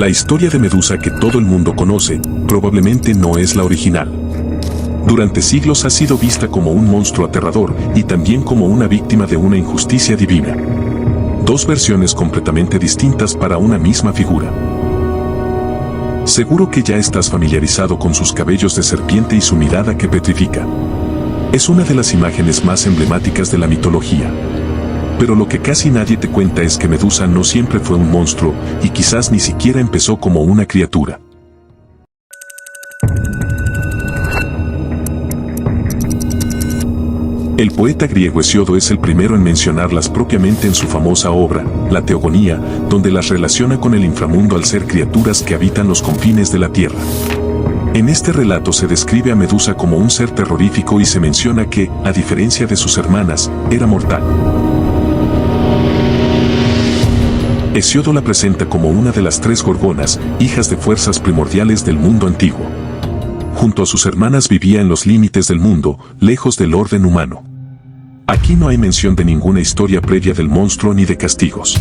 La historia de Medusa que todo el mundo conoce, probablemente no es la original. Durante siglos ha sido vista como un monstruo aterrador y también como una víctima de una injusticia divina. Dos versiones completamente distintas para una misma figura. Seguro que ya estás familiarizado con sus cabellos de serpiente y su mirada que petrifica. Es una de las imágenes más emblemáticas de la mitología. Pero lo que casi nadie te cuenta es que Medusa no siempre fue un monstruo y quizás ni siquiera empezó como una criatura. El poeta griego Hesíodo es el primero en mencionarlas propiamente en su famosa obra, La Teogonía, donde las relaciona con el inframundo al ser criaturas que habitan los confines de la tierra. En este relato se describe a Medusa como un ser terrorífico y se menciona que, a diferencia de sus hermanas, era mortal. Hesíodo la presenta como una de las 3 gorgonas, hijas de fuerzas primordiales del mundo antiguo. Junto a sus hermanas vivía en los límites del mundo, lejos del orden humano. Aquí no hay mención de ninguna historia previa del monstruo ni de castigos.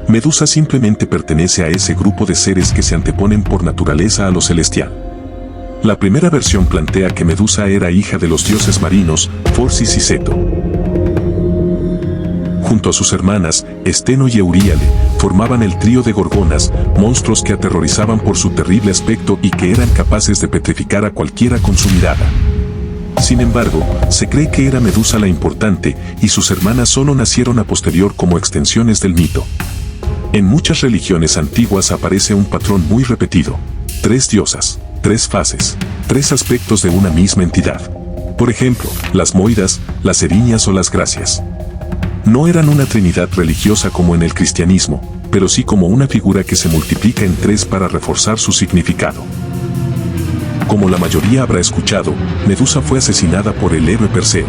Medusa simplemente pertenece a ese grupo de seres que se anteponen por naturaleza a lo celestial. La primera versión plantea que Medusa era hija de los dioses marinos, Forcis y Ceto. Junto a sus hermanas, Esteno y Euríale, formaban el trío de gorgonas, monstruos que aterrorizaban por su terrible aspecto y que eran capaces de petrificar a cualquiera con su mirada. Sin embargo, se cree que era Medusa la importante y sus hermanas solo nacieron a posterior como extensiones del mito. En muchas religiones antiguas aparece un patrón muy repetido: 3 diosas, 3 fases, 3 aspectos de una misma entidad. Por ejemplo, las moiras, las eriñas o las gracias. No eran una trinidad religiosa como en el cristianismo, pero sí como una figura que se multiplica en 3 para reforzar su significado. Como la mayoría habrá escuchado, Medusa fue asesinada por el héroe Perseo.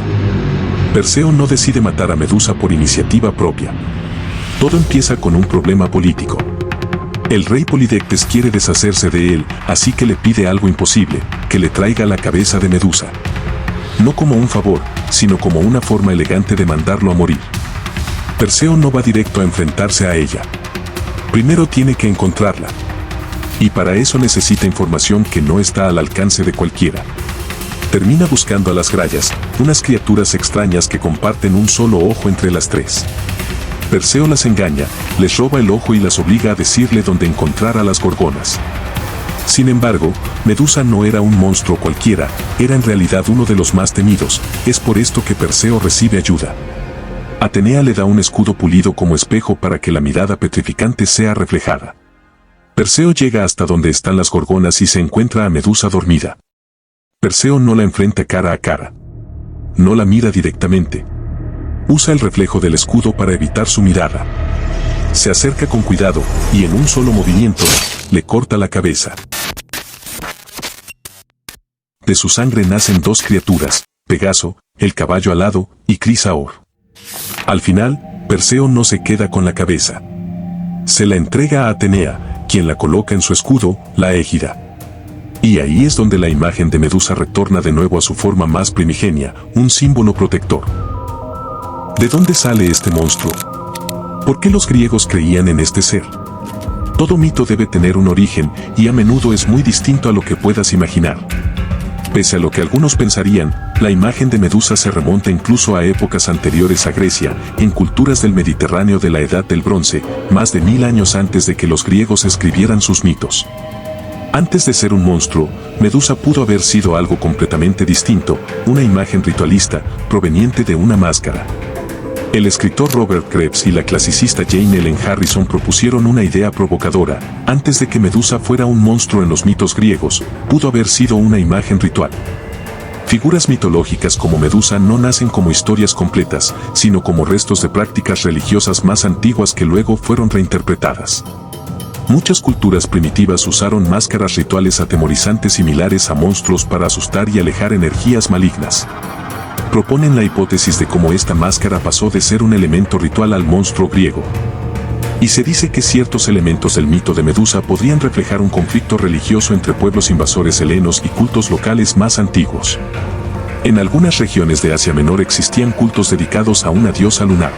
Perseo no decide matar a Medusa por iniciativa propia. Todo empieza con un problema político. El rey Polidectes quiere deshacerse de él, así que le pide algo imposible, que le traiga la cabeza de Medusa. No como un favor, sino como una forma elegante de mandarlo a morir. Perseo no va directo a enfrentarse a ella. Primero tiene que encontrarla. Y para eso necesita información que no está al alcance de cualquiera. Termina buscando a las grayas, unas criaturas extrañas que comparten un solo ojo entre las 3. Perseo las engaña, les roba el ojo y las obliga a decirle dónde encontrar a las gorgonas. Sin embargo, Medusa no era un monstruo cualquiera, era en realidad uno de los más temidos, es por esto que Perseo recibe ayuda. Atenea le da un escudo pulido como espejo para que la mirada petrificante sea reflejada. Perseo llega hasta donde están las gorgonas y se encuentra a Medusa dormida. Perseo no la enfrenta cara a cara. No la mira directamente. Usa el reflejo del escudo para evitar su mirada. Se acerca con cuidado y en un solo movimiento, le corta la cabeza. De su sangre nacen 2 criaturas, Pegaso, el caballo alado, y Crisaor. Al final, Perseo no se queda con la cabeza. Se la entrega a Atenea, quien la coloca en su escudo, la égida. Y ahí es donde la imagen de Medusa retorna de nuevo a su forma más primigenia, un símbolo protector. ¿De dónde sale este monstruo? ¿Por qué los griegos creían en este ser? Todo mito debe tener un origen, y a menudo es muy distinto a lo que puedas imaginar. Pese a lo que algunos pensarían, la imagen de Medusa se remonta incluso a épocas anteriores a Grecia, en culturas del Mediterráneo de la Edad del Bronce, más de 1000 años antes de que los griegos escribieran sus mitos. Antes de ser un monstruo, Medusa pudo haber sido algo completamente distinto, una imagen ritualista, proveniente de una máscara. El escritor Robert Krebs y la clasicista Jane Ellen Harrison propusieron una idea provocadora: antes de que Medusa fuera un monstruo en los mitos griegos, pudo haber sido una imagen ritual. Figuras mitológicas como Medusa no nacen como historias completas, sino como restos de prácticas religiosas más antiguas que luego fueron reinterpretadas. Muchas culturas primitivas usaron máscaras rituales atemorizantes similares a monstruos para asustar y alejar energías malignas. Proponen la hipótesis de cómo esta máscara pasó de ser un elemento ritual al monstruo griego. Y se dice que ciertos elementos del mito de Medusa podrían reflejar un conflicto religioso entre pueblos invasores helenos y cultos locales más antiguos. En algunas regiones de Asia Menor existían cultos dedicados a una diosa lunar.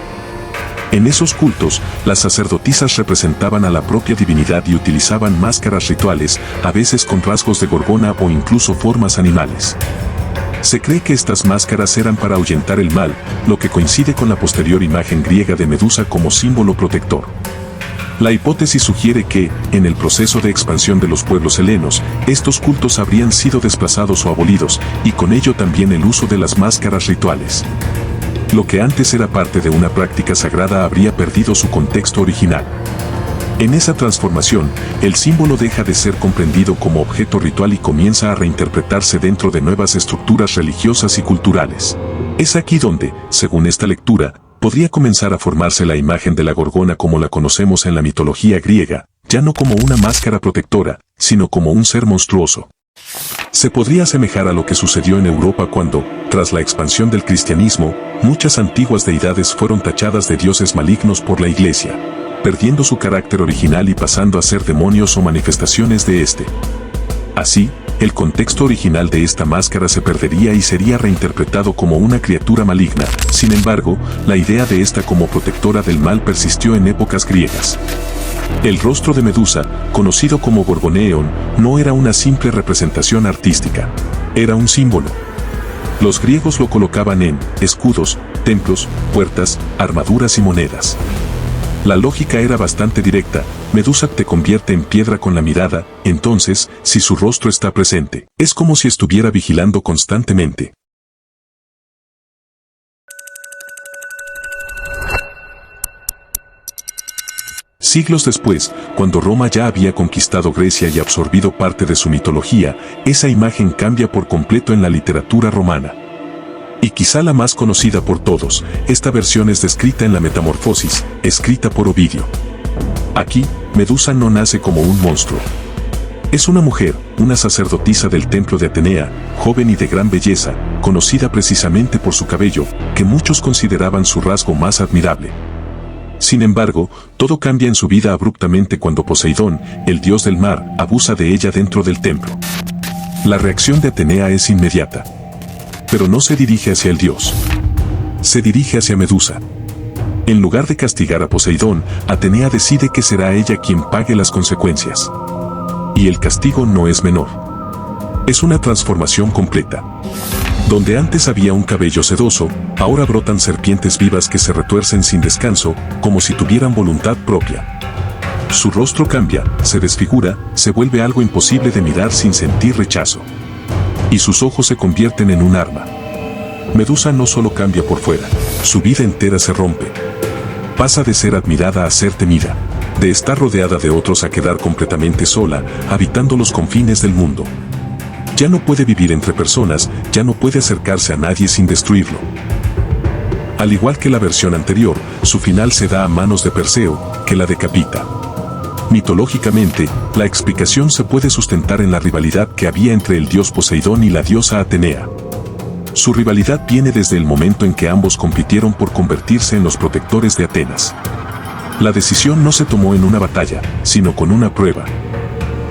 En esos cultos, las sacerdotisas representaban a la propia divinidad y utilizaban máscaras rituales, a veces con rasgos de gorgona o incluso formas animales. Se cree que estas máscaras eran para ahuyentar el mal, lo que coincide con la posterior imagen griega de Medusa como símbolo protector. La hipótesis sugiere que, en el proceso de expansión de los pueblos helenos, estos cultos habrían sido desplazados o abolidos, y con ello también el uso de las máscaras rituales. Lo que antes era parte de una práctica sagrada habría perdido su contexto original. En esa transformación, el símbolo deja de ser comprendido como objeto ritual y comienza a reinterpretarse dentro de nuevas estructuras religiosas y culturales. Es aquí donde, según esta lectura, podría comenzar a formarse la imagen de la gorgona como la conocemos en la mitología griega, ya no como una máscara protectora, sino como un ser monstruoso. Se podría asemejar a lo que sucedió en Europa cuando, tras la expansión del cristianismo, muchas antiguas deidades fueron tachadas de dioses malignos por la Iglesia, perdiendo su carácter original y pasando a ser demonios o manifestaciones de este. Así, el contexto original de esta máscara se perdería y sería reinterpretado como una criatura maligna. Sin embargo, la idea de esta como protectora del mal persistió en épocas griegas. El rostro de Medusa, conocido como Gorgoneón, no era una simple representación artística. Era un símbolo. Los griegos lo colocaban en escudos, templos, puertas, armaduras y monedas. La lógica era bastante directa: Medusa te convierte en piedra con la mirada, entonces, si su rostro está presente, es como si estuviera vigilando constantemente. Siglos después, cuando Roma ya había conquistado Grecia y absorbido parte de su mitología, esa imagen cambia por completo en la literatura romana. Y quizá la más conocida por todos, esta versión es descrita en la Metamorfosis, escrita por Ovidio. Aquí, Medusa no nace como un monstruo. Es una mujer, una sacerdotisa del templo de Atenea, joven y de gran belleza, conocida precisamente por su cabello, que muchos consideraban su rasgo más admirable. Sin embargo, todo cambia en su vida abruptamente cuando Poseidón, el dios del mar, abusa de ella dentro del templo. La reacción de Atenea es inmediata. Pero no se dirige hacia el dios. Se dirige hacia Medusa. En lugar de castigar a Poseidón, Atenea decide que será ella quien pague las consecuencias. Y el castigo no es menor. Es una transformación completa. Donde antes había un cabello sedoso, ahora brotan serpientes vivas que se retuercen sin descanso, como si tuvieran voluntad propia. Su rostro cambia, se desfigura, se vuelve algo imposible de mirar sin sentir rechazo. Y sus ojos se convierten en un arma. Medusa no solo cambia por fuera, su vida entera se rompe. Pasa de ser admirada a ser temida, de estar rodeada de otros a quedar completamente sola, habitando los confines del mundo. Ya no puede vivir entre personas, ya no puede acercarse a nadie sin destruirlo. Al igual que la versión anterior, su final se da a manos de Perseo, que la decapita. Mitológicamente, la explicación se puede sustentar en la rivalidad que había entre el dios Poseidón y la diosa Atenea. Su rivalidad viene desde el momento en que ambos compitieron por convertirse en los protectores de Atenas. La decisión no se tomó en una batalla, sino con una prueba.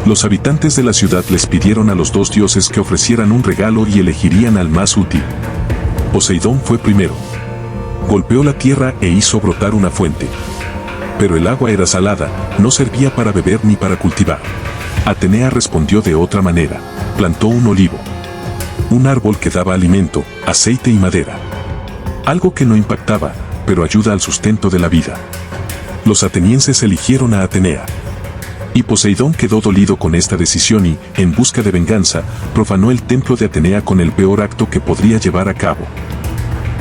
Los habitantes de la ciudad les pidieron a los dos dioses que ofrecieran un regalo y elegirían al más útil. Poseidón fue primero. Golpeó la tierra e hizo brotar una fuente. Pero el agua era salada, no servía para beber ni para cultivar. Atenea respondió de otra manera: plantó un olivo. Un árbol que daba alimento, aceite y madera. Algo que no impactaba, pero ayuda al sustento de la vida. Los atenienses eligieron a Atenea. Y Poseidón quedó dolido con esta decisión y, en busca de venganza, profanó el templo de Atenea con el peor acto que podría llevar a cabo.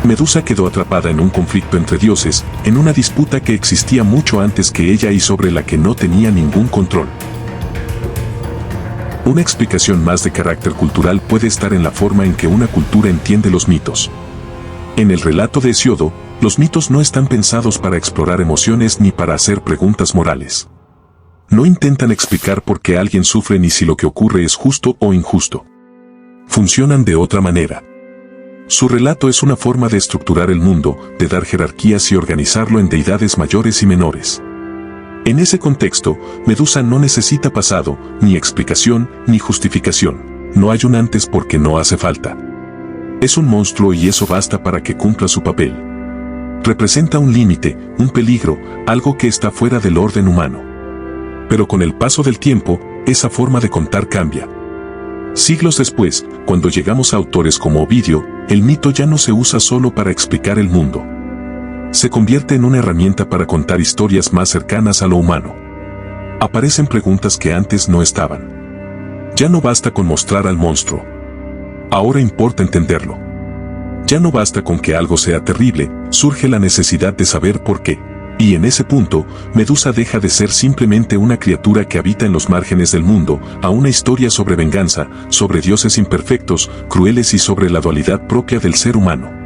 Medusa quedó atrapada en un conflicto entre dioses, en una disputa que existía mucho antes que ella y sobre la que no tenía ningún control. Una explicación más de carácter cultural puede estar en la forma en que una cultura entiende los mitos. En el relato de Hesiodo, los mitos no están pensados para explorar emociones ni para hacer preguntas morales. No intentan explicar por qué alguien sufre ni si lo que ocurre es justo o injusto. Funcionan de otra manera. Su relato es una forma de estructurar el mundo, de dar jerarquías y organizarlo en deidades mayores y menores. En ese contexto, Medusa no necesita pasado, ni explicación, ni justificación. No hay un antes porque no hace falta. Es un monstruo y eso basta para que cumpla su papel. Representa un límite, un peligro, algo que está fuera del orden humano. Pero con el paso del tiempo, esa forma de contar cambia. Siglos después, cuando llegamos a autores como Ovidio, el mito ya no se usa solo para explicar el mundo. Se convierte en una herramienta para contar historias más cercanas a lo humano. Aparecen preguntas que antes no estaban. Ya no basta con mostrar al monstruo. Ahora importa entenderlo. Ya no basta con que algo sea terrible, surge la necesidad de saber por qué. Y en ese punto, Medusa deja de ser simplemente una criatura que habita en los márgenes del mundo, a una historia sobre venganza, sobre dioses imperfectos, crueles y sobre la dualidad propia del ser humano.